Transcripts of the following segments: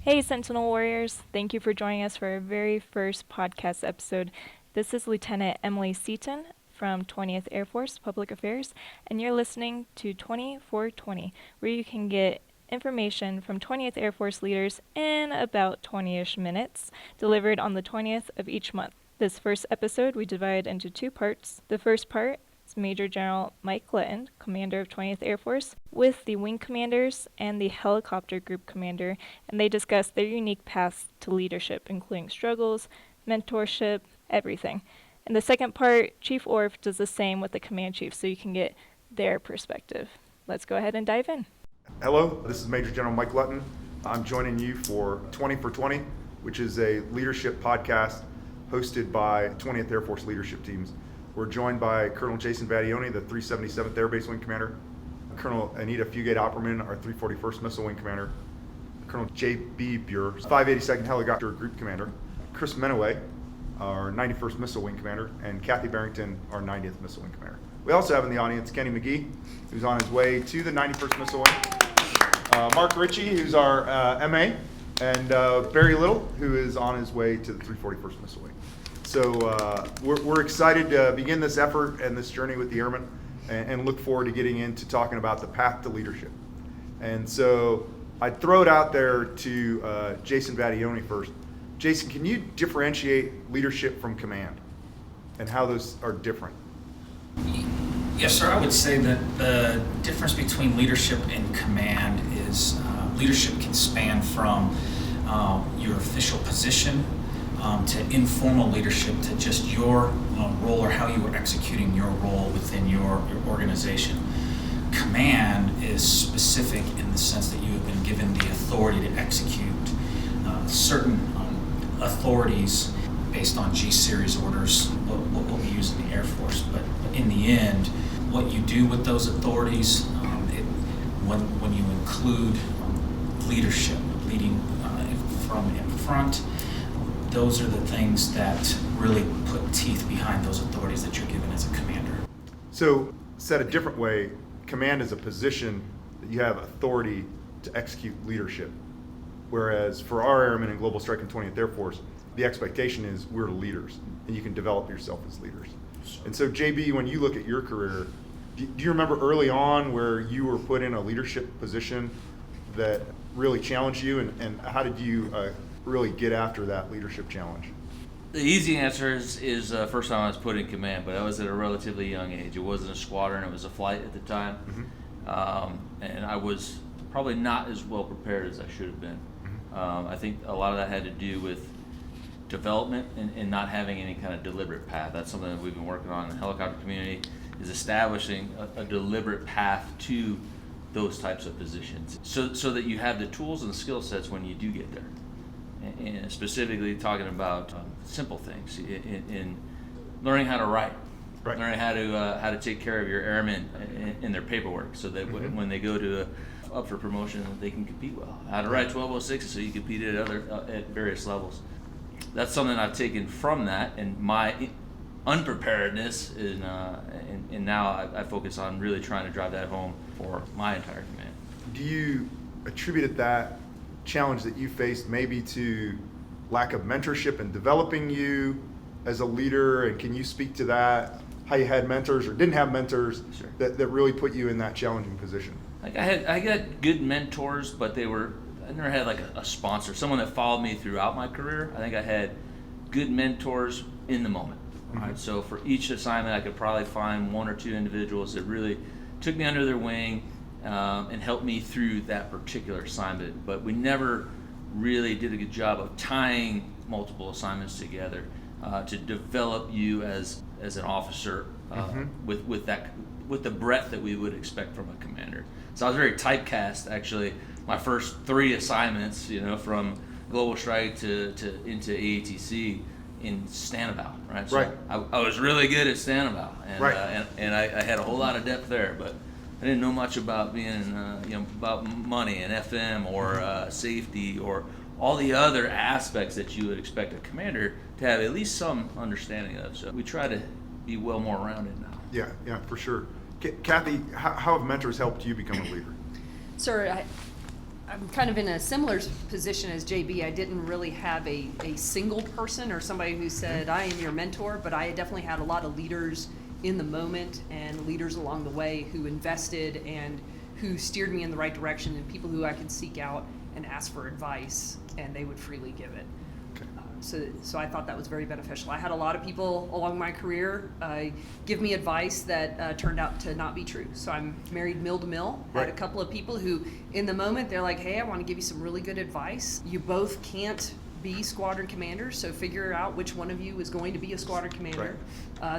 Hey, Sentinel Warriors. Thank you for joining us for our very first podcast episode. This is Lieutenant Emily Seaton from 20th Air Force Public Affairs, and you're listening to 2420, where you can get information from 20th Air Force leaders in about 20-ish minutes, delivered on the 20th of each month. This first episode we divide into two parts. The first part is Major General Mike Lutton, Commander of 20th Air Force, with the wing commanders and the helicopter group commander, and they discuss their unique paths to leadership, including struggles, mentorship, everything. In the second part, Chief Orff does the same with the command chief, so you can get their perspective. Let's go ahead and dive in. Hello, this is Major General Mike Lutton. I'm joining you for 20 for 20, which is a leadership podcast hosted by 20th Air Force leadership teams. We're joined by Colonel Jason Vattione, the 377th Air Base Wing Commander, Colonel Anita Fugate-Opperman, our 341st Missile Wing Commander, Colonel J.B. Buer, 582nd Helicopter Group Commander, Chris Menoway, our 91st Missile Wing Commander, and Kathy Barrington, our 90th Missile Wing Commander. We also have in the audience Kenny McGee, who's on his way to the 91st Missile Wing, Mark Ritchie, who's our MA, and Barry Little, who is on his way to the 341st Missile Wing. So we're excited to begin this effort and this journey with the airmen, and look forward to getting into talking about the path to leadership. And so I'd throw it out there to Jason Vattione first. Jason, can you differentiate leadership from command and how those are different? Yes, sir. I would say that the difference between leadership and command is leadership can span from your official position to informal leadership to just your role or how you are executing your role within your organization. Command is specific in the sense that you have been given the authority to execute certain authorities based on G-series orders, what we use in the Air Force. But in the end, what you do with those authorities, when you include leadership, leading from in front, those are the things that really put teeth behind those authorities that you're given as a commander. So, said a different way, command is a position that you have authority to execute leadership. Whereas for our airmen in Global Strike and 20th Air Force, the expectation is we're leaders, and you can develop yourself as leaders. And so, JB, when you look at your career, do you remember early on where you were put in a leadership position that really challenged you, and how did you really get after that leadership challenge? The easy answer is first time I was put in command, but I was at a relatively young age. It wasn't a squadron, it was a flight at the time. Mm-hmm. And I was probably not as well prepared as I should have been. Mm-hmm. I think a lot of that had to do with development and not having any kind of deliberate path. That's something that we've been working on in the helicopter community, is establishing a deliberate path to those types of positions so that you have the tools and the skill sets when you do get there. And specifically talking about simple things in learning how to write, learning how to take care of your airmen in their paperwork, so that mm-hmm. when they go to up for promotion, they can compete well. How to write 1206 so you compete at various levels. That's something I've taken from that, and my unpreparedness and now I focus on really trying to drive that home for my entire command. Do you attribute that challenge that you faced maybe to lack of mentorship in developing you as a leader, and can you speak to that, how you had mentors or didn't have mentors? Sure. that really put you in that challenging position? Like I got good mentors, but I never had like a sponsor, someone that followed me throughout my career. I think I had good mentors in the moment. Mm-hmm. Right? So for each assignment, I could probably find one or two individuals that really took me under their wing and helped me through that particular assignment. But we never really did a good job of tying multiple assignments together to develop you as an officer mm-hmm. with the breadth that we would expect from a commander. So I was very typecast, actually. My first 3 assignments, from Global Strike to into AATC in Stanabout, right? So right. I was really good at Stanabout, and right. and I had a whole lot of depth there, but I didn't know much about being, about money and FM or safety or all the other aspects that you would expect a commander to have at least some understanding of. So we try to be well more rounded now. Yeah, for sure. Kathy, how have mentors helped you become a leader? Sir, I'm kind of in a similar position as JB. I didn't really have a single person or somebody who said, I am your mentor, but I definitely had a lot of leaders in the moment and leaders along the way who invested and who steered me in the right direction, and people who I could seek out and ask for advice, and they would freely give it. So I thought that was very beneficial. I had a lot of people along my career give me advice that turned out to not be true. So I'm married mill to mill. Right. Had a couple of people who, in the moment, they're like, hey, I want to give you some really good advice. You both can't be squadron commanders, so figure out which one of you is going to be a squadron commander.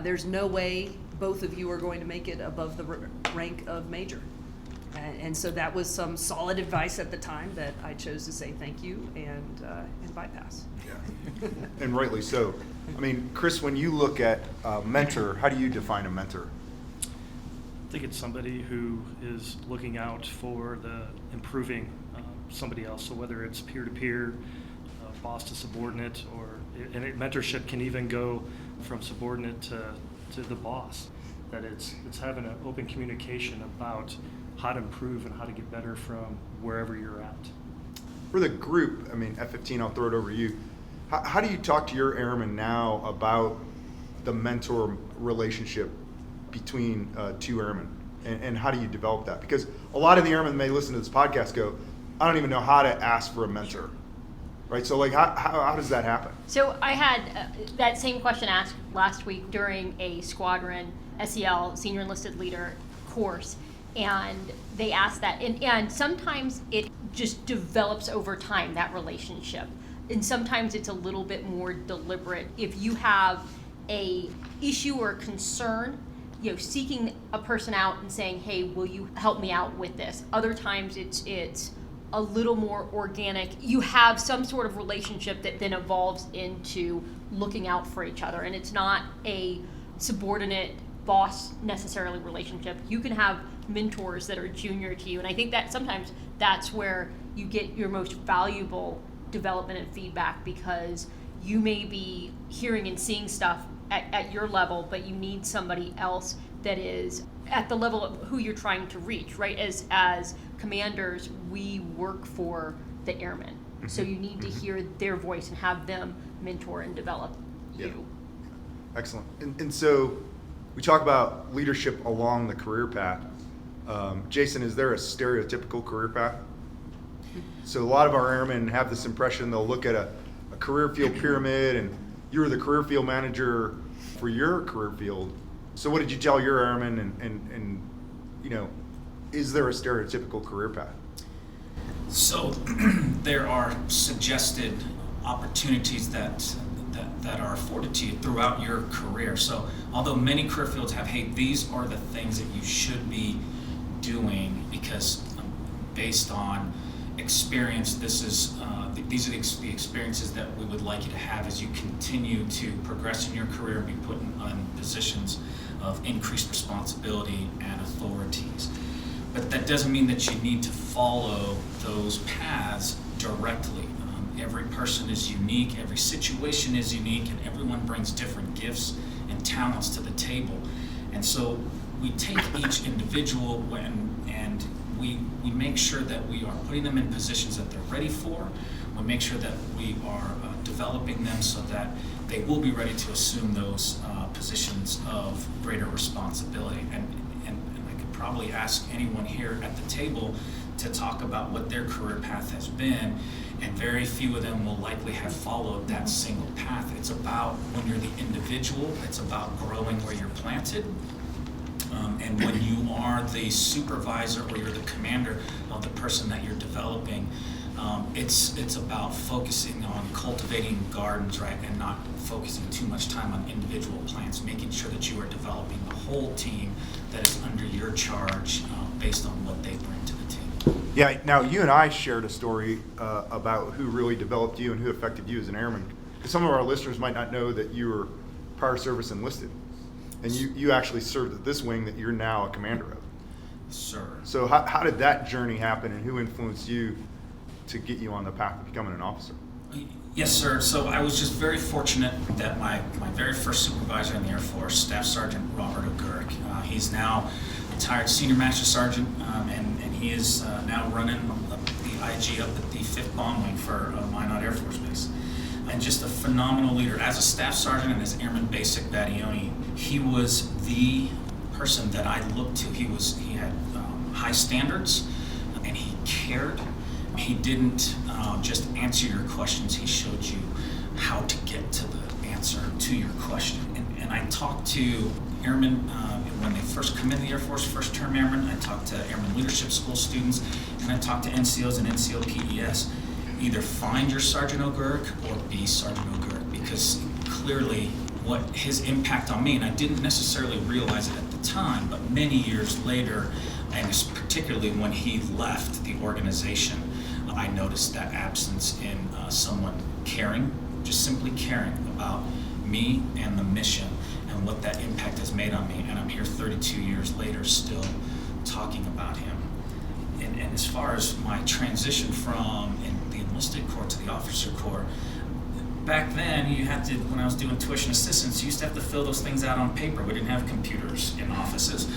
There's no way both of you are going to make it above the rank of major. And so that was some solid advice at the time that I chose to say thank you and bypass. Yeah, and rightly so. I mean, Chris, when you look at mentor, how do you define a mentor? I think it's somebody who is looking out for the improving somebody else. So whether it's peer-to-peer, boss to subordinate, and mentorship can even go from subordinate to the boss. That it's having an open communication about how to improve and how to get better from wherever you're at. For the group, I mean, F-15, I'll throw it over to you. How do you talk to your airmen now about the mentor relationship between two airmen? And how do you develop that? Because a lot of the airmen may listen to this podcast go, I don't even know how to ask for a mentor. Right? So like, how does that happen? So I had that same question asked last week during a squadron SEL, Senior Enlisted Leader course. And they asked that, and sometimes it just develops over time, that relationship. And sometimes it's a little bit more deliberate. If you have a issue or concern, seeking a person out and saying, hey, will you help me out with this? Other times it's a little more organic. You have some sort of relationship that then evolves into looking out for each other. And it's not a subordinate boss necessarily relationship. You can have mentors that are junior to you, and I think that sometimes that's where you get your most valuable development and feedback, because you may be hearing and seeing stuff at your level, but you need somebody else that is at the level of who you're trying to reach, right? As commanders, we work for the airmen, so you need to hear their voice and have them mentor and develop you. Excellent. And so we talk about leadership along the career path. Jason, is there a stereotypical career path? So a lot of our airmen have this impression, they'll look at a career field pyramid, and you're the career field manager for your career field. So what did you tell your airmen, and is there a stereotypical career path? So there are suggested opportunities that are afforded to you throughout your career. So although many career fields have, hey, these are the things that you should be doing because based on experience, these are the experiences that we would like you to have as you continue to progress in your career and be put in positions of increased responsibility and authorities. But that doesn't mean that you need to follow those paths directly. Every person is unique, every situation is unique, and everyone brings different gifts and talents to the table. And so we take each individual and we make sure that we are putting them in positions that they're ready for. We make sure that we are developing them so that they will be ready to assume those positions of greater responsibility. And I could probably ask anyone here at the table to talk about what their career path has been, and very few of them will likely have followed that single path. It's about when you're the individual, it's about growing where you're planted. And when you are the supervisor or you're the commander of the person that you're developing, it's about focusing on cultivating gardens, right, and not focusing too much time on individual plants, making sure that you are developing the whole team that is under your charge based on what they bring to the team. Yeah, now you and I shared a story about who really developed you and who affected you as an airman. Some of our listeners might not know that you were prior service enlisted, and you actually served at this wing that you're now a commander of. Sir. So how did that journey happen, and who influenced you to get you on the path of becoming an officer? Yes, sir. So I was just very fortunate that my very first supervisor in the Air Force, Staff Sergeant Robert O'Gurk, he's now retired Senior Master Sergeant, and he is now running the IG up at the 5th Bomb Wing for Minot Air Force Base. And just a phenomenal leader. As a staff sergeant and as Airman Basic Battioni, he was the person that I looked to. He had high standards, and he cared. He didn't just answer your questions, he showed you how to get to the answer to your question. And I talked to airmen when they first come into the Air Force, first term airmen. I talked to Airman Leadership School students, and I talked to NCOs and NCO PES. Either find your Sergeant O'Gurk or be Sergeant O'Gurk, because clearly what his impact on me, and I didn't necessarily realize it at the time, but many years later, and particularly when he left the organization, I noticed that absence in someone caring, just simply caring about me and the mission and what that impact has made on me. And I'm here 32 years later still talking about him. And as far as my transition from the enlisted corps to the officer corps, back then you had to, when I was doing tuition assistance, you used to have to fill those things out on paper. We didn't have computers in offices.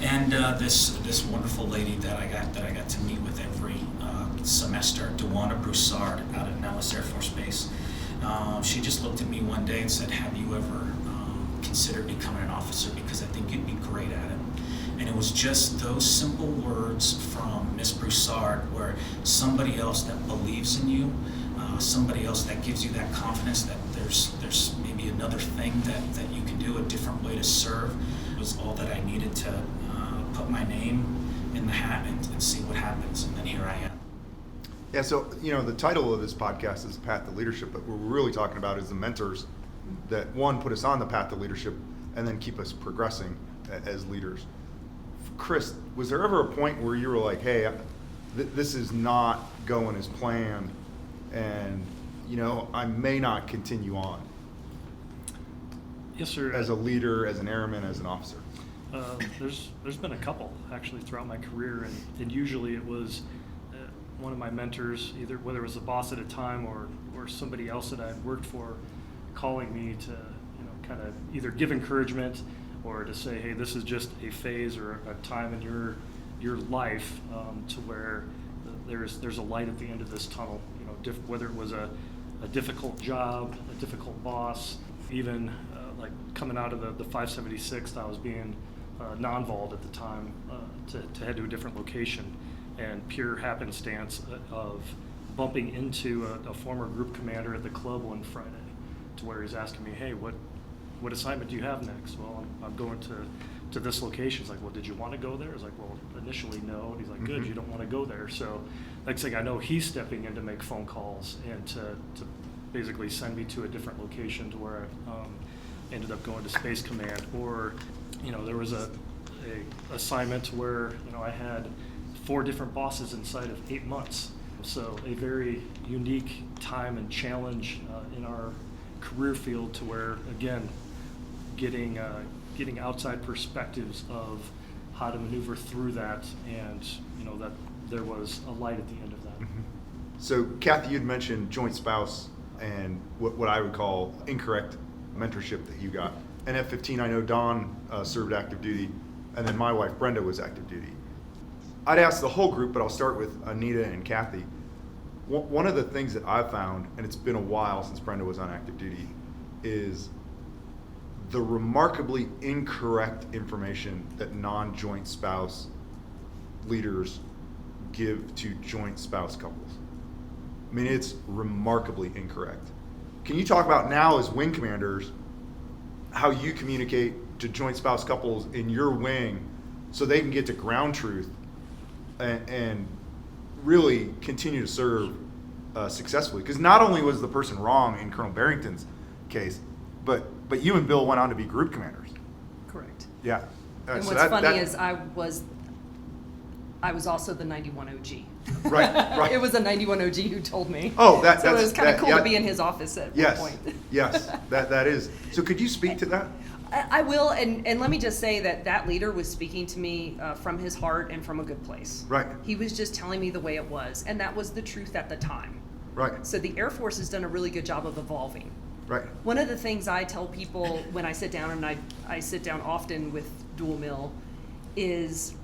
And this wonderful lady that I got to meet with every semester, DeWanda Broussard out at Nellis Air Force Base, she just looked at me one day and said, "Have you ever considered becoming an officer? Because I think you'd be great at it." And it was just those simple words from Miss Broussard, where somebody else that believes in you, somebody else that gives you that confidence that there's maybe another thing that you can do, a different way to serve, was all that I needed to put my name in the hat and see what happens. And then here I am. Yeah, so, the title of this podcast is Path to Leadership, but what we're really talking about is the mentors that, one, put us on the path to leadership and then keep us progressing as leaders. Chris, was there ever a point where you were like, hey, this is not going as planned, and, I may not continue on? Yes, sir. As a leader, as an airman, as an officer? There's been a couple, actually, throughout my career, and usually it was one of my mentors, either whether it was a boss at a time or somebody else that I had worked for, calling me to kind of either give encouragement or to say, hey, this is just a phase or a time in your life to where there's a light at the end of this tunnel. Whether it was a difficult job, a difficult boss, even like coming out of the 576th, I was being non-voled at the time to head to a different location. And pure happenstance of bumping into a former group commander at the club one Friday, to where he's asking me, hey, what assignment do you have next? Well, I'm going to this location. He's like, well, did you want to go there? I was like, well, initially no. And he's like, good, you don't want to go there. So next thing I know, he's stepping in to make phone calls and to basically send me to a different location, to where I ended up going to Space Command. Or, there was a assignment where, I had 4 different bosses inside of 8 months. So a very unique time and challenge in our career field, to where, again, getting outside perspectives of how to maneuver through that, and that there was a light at the end of that. Mm-hmm. So Kathy, you'd mentioned joint spouse and what I would call incorrect mentorship that you got. And at 15, I know Don served active duty, and then my wife Brenda was active duty. I'd ask the whole group, but I'll start with Anita and Kathy. One of the things that I've found, and it's been a while since Brenda was on active duty, is the remarkably incorrect information that non-joint spouse leaders give to joint spouse couples. I mean, it's remarkably incorrect. Can you talk about now, as wing commanders, how you communicate to joint spouse couples in your wing so they can get to ground truth and really continue to serve successfully? Because not only was the person wrong in Colonel Barrington's case, but you and Bill went on to be group commanders. Correct. Yeah. And So what's funny is I was also the 91 OG. Right. It was a 91 OG who told me. Oh, so it was kind of cool to be in his office at one point. Yes, that is. So could you speak to that? I will, and let me just say that leader was speaking to me from his heart and from a good place. Right. He was just telling me the way it was, and that was the truth at the time. Right. So the Air Force has done a really good job of evolving. Right. One of the things I tell people when I sit down, and I sit down often with dual mill, is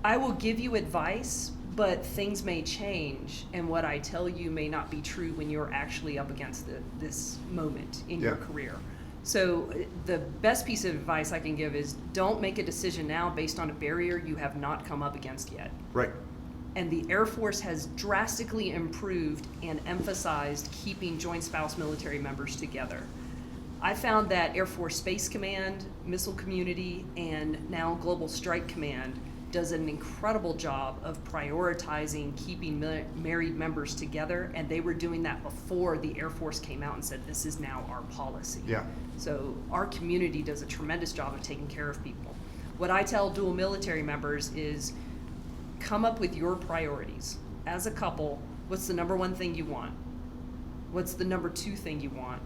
I will give you advice, but things may change, and what I tell you may not be true when you're actually up against this moment in your career. So the best piece of advice I can give is don't make a decision now based on a barrier you have not come up against yet. Right. And the Air Force has drastically improved and emphasized keeping joint spouse military members together. I found that Air Force Space Command, Missile Community, and now Global Strike Command does an incredible job of prioritizing keeping married members together, and they were doing that before the Air Force came out and said this is now our policy. Yeah. So our community does a tremendous job of taking care of people. What I tell dual military members is come up with your priorities. As a couple, what's the number one thing you want? What's the number two thing you want?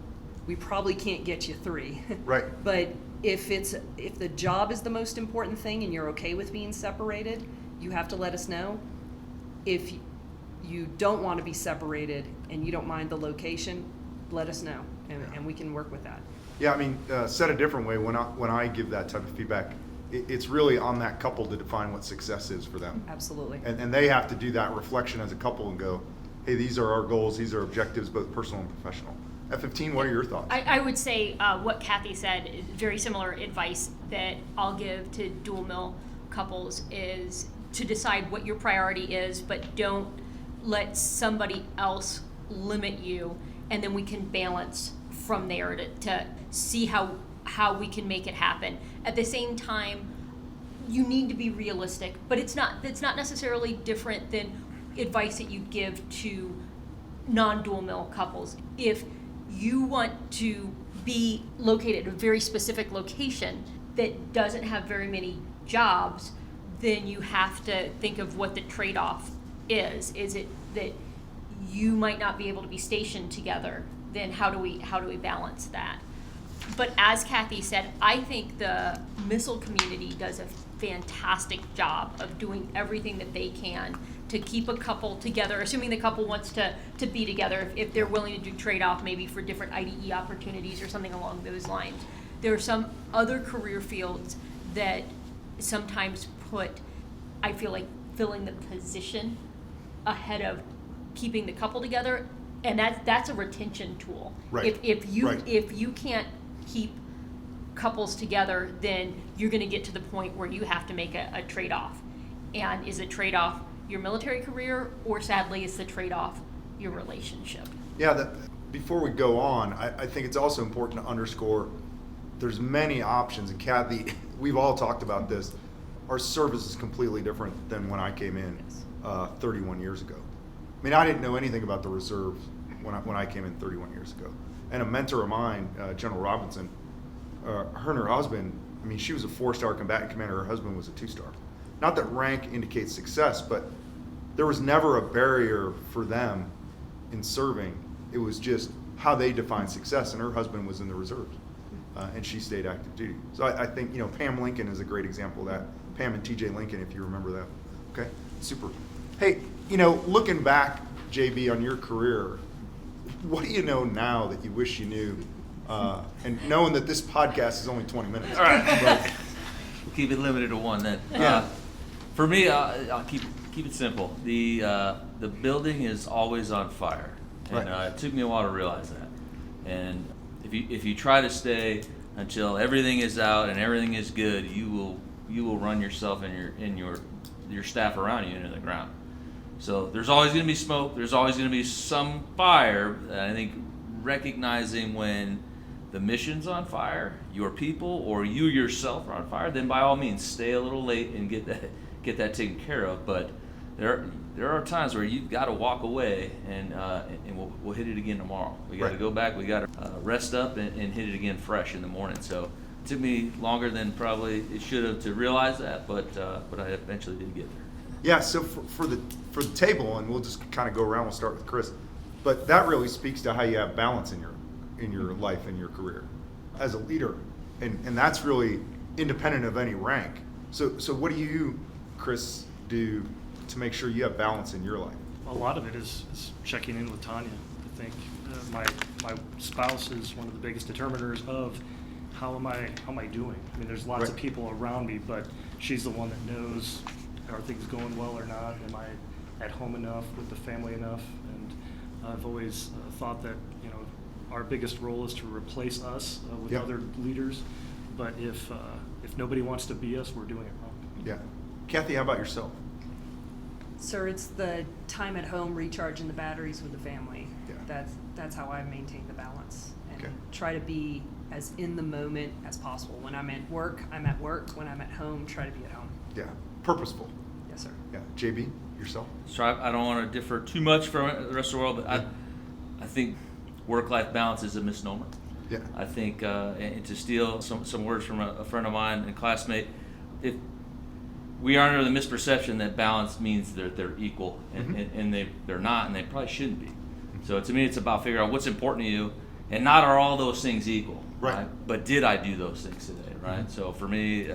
We probably can't get you three. Right. But if the job is the most important thing and you're okay with being separated, you have to let us know. If you don't want to be separated and you don't mind the location, let us know, and we can work with that. Yeah, I mean, said a different way, when I give that type of feedback, it's really on that couple to define what success is for them. Absolutely. And they have to do that reflection as a couple and go, hey, these are our goals, these are objectives, both personal and professional. F-15, what are your thoughts? I would say what Kathy said is very similar advice that I'll give to dual mil couples is to decide what your priority is, but don't let somebody else limit you, and then we can balance from there to see how we can make it happen. At the same time, you need to be realistic, but it's not necessarily different than advice that you'd give to non-dual mil couples. If you want to be located at a very specific location that doesn't have very many jobs, then you have to think of what the trade-off is. Is it that you might not be able to be stationed together? Then how do we balance that? But as Kathy said, I think the missile community does a fantastic job of doing everything that they can to keep a couple together, assuming the couple wants to be together, if they're willing to do trade-off maybe for different IDE opportunities or something along those lines. There are some other career fields that sometimes put, I feel like, filling the position ahead of keeping the couple together, and that's a retention tool. Right. If you can't keep couples together, then you're going to get to the point where you have to make a trade-off. And is a trade-off your military career, or sadly is the trade-off your relationship? Yeah, before we go on, I think it's also important to underscore there's many options, and Kathy, we've all talked about this. Our service is completely different than when I came in 31 years ago. I mean, I didn't know anything about the reserves when I came in 31 years ago. And a mentor of mine, General Robinson, her and her husband, I mean, she was a 4-star combatant commander, her husband was a 2-star. Not that rank indicates success, but there was never a barrier for them in serving. It was just how they defined success, and her husband was in the reserves, and she stayed active duty. So I think, Pam Lincoln is a great example of that. Pam and TJ Lincoln, if you remember that. Okay, super. Hey, looking back, JB, on your career, what do you know now that you wish you knew? And knowing that this podcast is only 20 minutes. All right. We'll keep it limited to one then. Yeah. For me, I'll keep it simple. The building is always on fire, and Right. it took me a while to realize that. And if you try to stay until everything is out and everything is good, you will run yourself and your staff around you into the ground. So there's always going to be smoke. There's always going to be some fire. And I think recognizing when the mission's on fire, your people or you yourself are on fire, then by all means stay a little late and get that taken care of. But there are times where you've got to walk away, and we'll hit it again tomorrow. We got to Right. go back. We got to rest up and hit it again fresh in the morning. So it took me longer than probably it should have to realize that, but I eventually did get there. Yeah, so for the table, and we'll just kind of go around, we'll start with Chris, but that really speaks to how you have balance in your life and your career as a leader, and that's really independent of any rank. So what do you, Chris, do to make sure you have balance in your life? A lot of it is checking in with Tanya. I think my spouse is one of the biggest determiners of how am I doing. I mean, there's lots of Right. people around me, but she's the one that knows, are things going well or not? at home enough with the family enough. And I've always thought that, our biggest role is to replace us with Yep. other leaders. But if nobody wants to be us, we're doing it wrong. Yeah. Kathy, how about yourself? Sir, it's the time at home recharging the batteries with the family. Yeah. That's how I maintain the balance and Okay. try to be as in the moment as possible. When I'm at work, I'm at work. When I'm at home, try to be at home. Yeah. Purposeful. Yes, sir. Yeah. JB, yourself? So I don't want to differ too much from the rest of the world, but Yeah. I think work-life balance is a misnomer. Yeah. I think, and to steal some words from a friend of mine and classmate, if we are under the misperception that balance means they're equal, and they're not, and they probably shouldn't be. So to me, it's about figuring out what's important to you, and not are all those things equal, Right. But did I do those things today, right? So for me,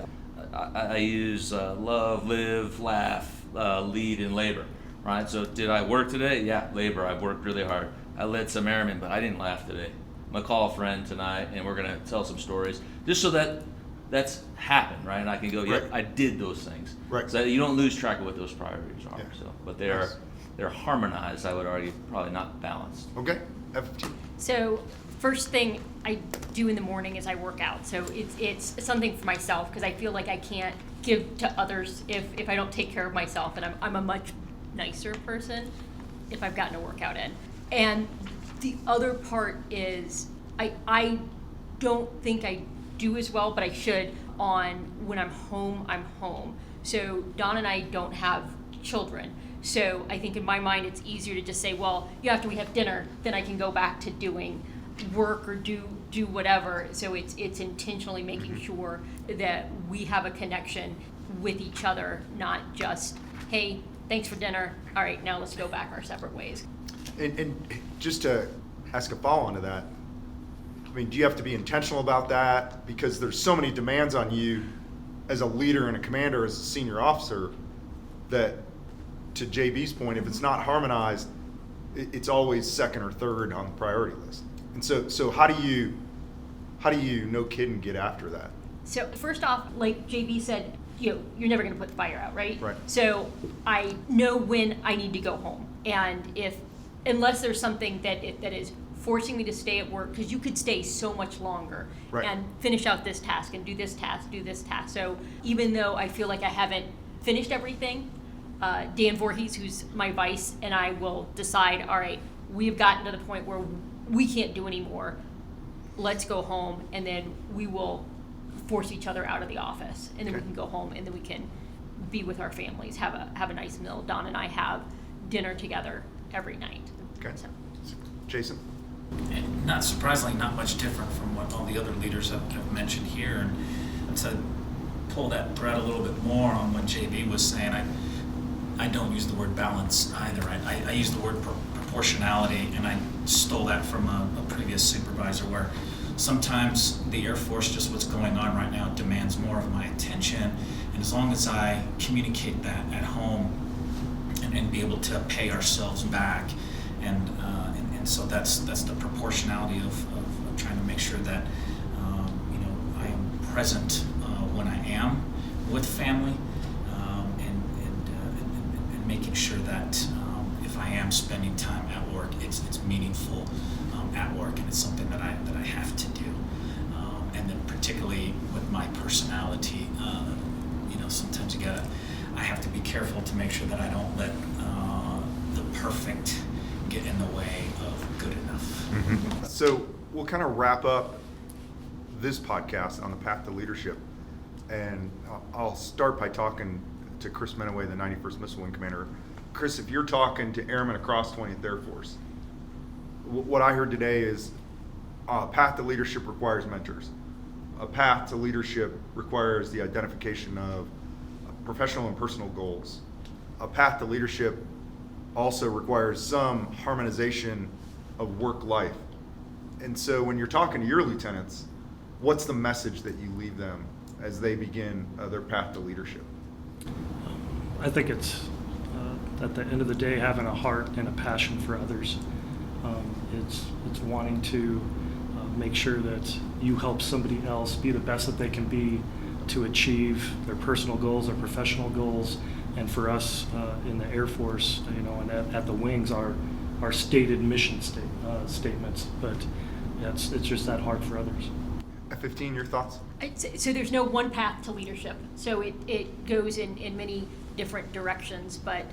I use love, live, laugh, lead, and labor, right? So did I work today? Yeah, labor. I worked really hard. I led some airmen, but I didn't laugh today. I'm gonna call a friend tonight, and we're gonna tell some stories, just so that's happened, right? And I can go, yeah, Right. I did those things. Right. So you don't lose track of what those priorities are. Yeah. So, but Nice. they're harmonized. I would argue, probably not balanced. Okay. FFT. So first thing I do in the morning is I work out. So it's something for myself because I feel like I can't give to others if I don't take care of myself, and I'm a much nicer person if I've gotten a workout in. And the other part is I don't think I do as well, but I should on when I'm home. So Don and I don't have children. So I think in my mind it's easier to just say, well, after we have dinner, then I can go back to doing work or do whatever. So it's intentionally making sure that we have a connection with each other, not just, hey, thanks for dinner. All right, now let's go back our separate ways. And just to ask a follow-on to that, I mean, do you have to be intentional about that? Because there's so many demands on you as a leader and a commander, as a senior officer, that, to JB's point, if it's not harmonized, it's always second or third on the priority list. And so how do you, no kidding, get after that? So first off, like JB said, you're never going to put the fire out, right? Right. So I know when I need to go home, and unless there's something that is forcing me to stay at work, because you could stay so much longer Right. and finish out this task and do this task. So even though I feel like I haven't finished everything, Dan Voorhees, who's my vice, and I will decide, all right, we've gotten to the point where we can't do anymore. Let's go home, and then we will force each other out of the office, and then we Okay. can go home, and then we can be with our families, have a nice meal. Don and I have dinner together every night. Okay. So. Jason? And not surprisingly, not much different from what all the other leaders have mentioned here. And to pull that thread a little bit more on what JB was saying, I don't use the word balance either. I use the word proportionality, and I stole that from a previous supervisor where sometimes the Air Force, just what's going on right now, demands more of my attention. And as long as I communicate that at home and be able to pay ourselves back, and so that's the proportionality of trying to make sure that I am present when I am with family, and making sure that if I am spending time at work, it's meaningful at work, and it's something that I have to do. And then particularly with my personality, sometimes I have to be careful to make sure that I don't let the perfect get in the way of good enough. So we'll kind of wrap up this podcast on the path to leadership, and I'll start by talking to Chris Menaway, the 91st Missile Wing Commander. Chris, if you're talking to airmen across 20th Air Force, what I heard today is a path to leadership requires mentors. A path to leadership requires the identification of professional and personal goals. A path to leadership also requires some harmonization of work life. And so when you're talking to your lieutenants, what's the message that you leave them as they begin their path to leadership? I think it's, at the end of the day, having a heart and a passion for others. It's wanting to make sure that you help somebody else be the best that they can be to achieve their personal goals, their professional goals, And for us in the Air Force, and at the wings, our stated mission statements, but it's just that hard for others. F-15, your thoughts? So there's no one path to leadership. So it goes in many different directions, but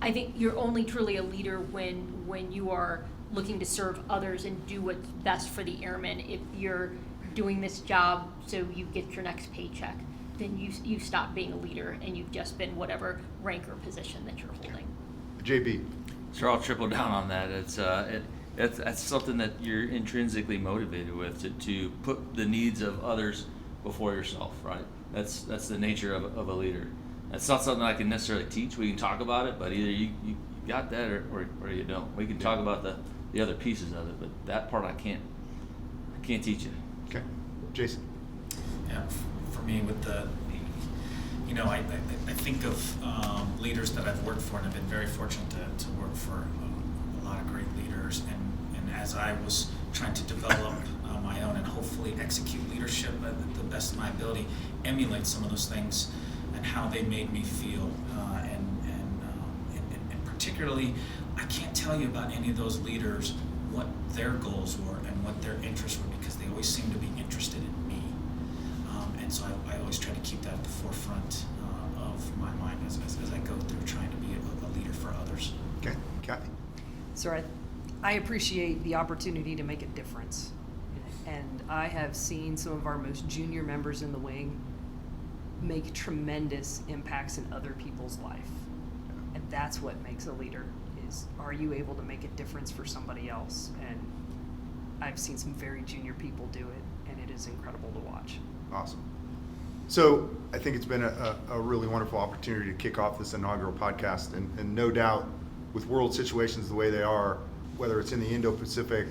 I think you're only truly a leader when you are looking to serve others and do what's best for the airmen. If you're doing this job so you get your next paycheck, then you stop being a leader and you've just been whatever rank or position that you're holding. JB? So I'll triple down on that. That's something that you're intrinsically motivated with, to put the needs of others before yourself, right? That's the nature of a leader. That's not something I can necessarily teach. We can talk about it, but either you got that or you don't. We can talk about the other pieces of it, but that part I can't teach you. Okay. Jason? Yeah, for me, with I think of leaders that I've worked for, and I've been very fortunate to work for a lot of great leaders. And as I was trying to develop my own and hopefully execute leadership at the best of my ability, emulate some of those things and how they made me feel, and particularly, I can't tell you about any of those leaders what their goals were and what their interests were, because they always seemed to be interested in me. And so I always try to keep that at the forefront of my mind as I go through trying to be a leader for others. Okay. Kathy? So I appreciate the opportunity to make a difference. And I have seen some of our most junior members in the wing make tremendous impacts in other people's life. And that's what makes a leader, is are you able to make a difference for somebody else? And I've seen some very junior people do it, and it is incredible to watch. Awesome. So I think it's been a really wonderful opportunity to kick off this inaugural podcast, and no doubt with world situations the way they are, whether it's in the Indo-Pacific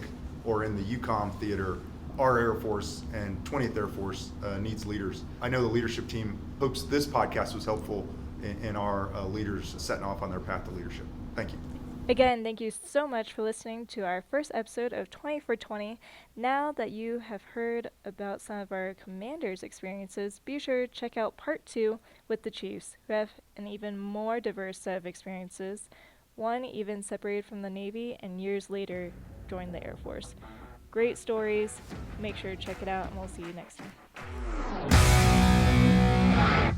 or in the EUCOM theater, our Air Force and 20th Air Force needs leaders. I know the leadership team hopes this podcast was helpful in our leaders setting off on their path to leadership. Thank you. Again, thank you so much for listening to our first episode of 20 for 20. Now that you have heard about some of our commanders' experiences, be sure to check out part 2 with the Chiefs, who have an even more diverse set of experiences. One even separated from the Navy and years later joined the Air Force. Great stories. Make sure to check it out, and we'll see you next time.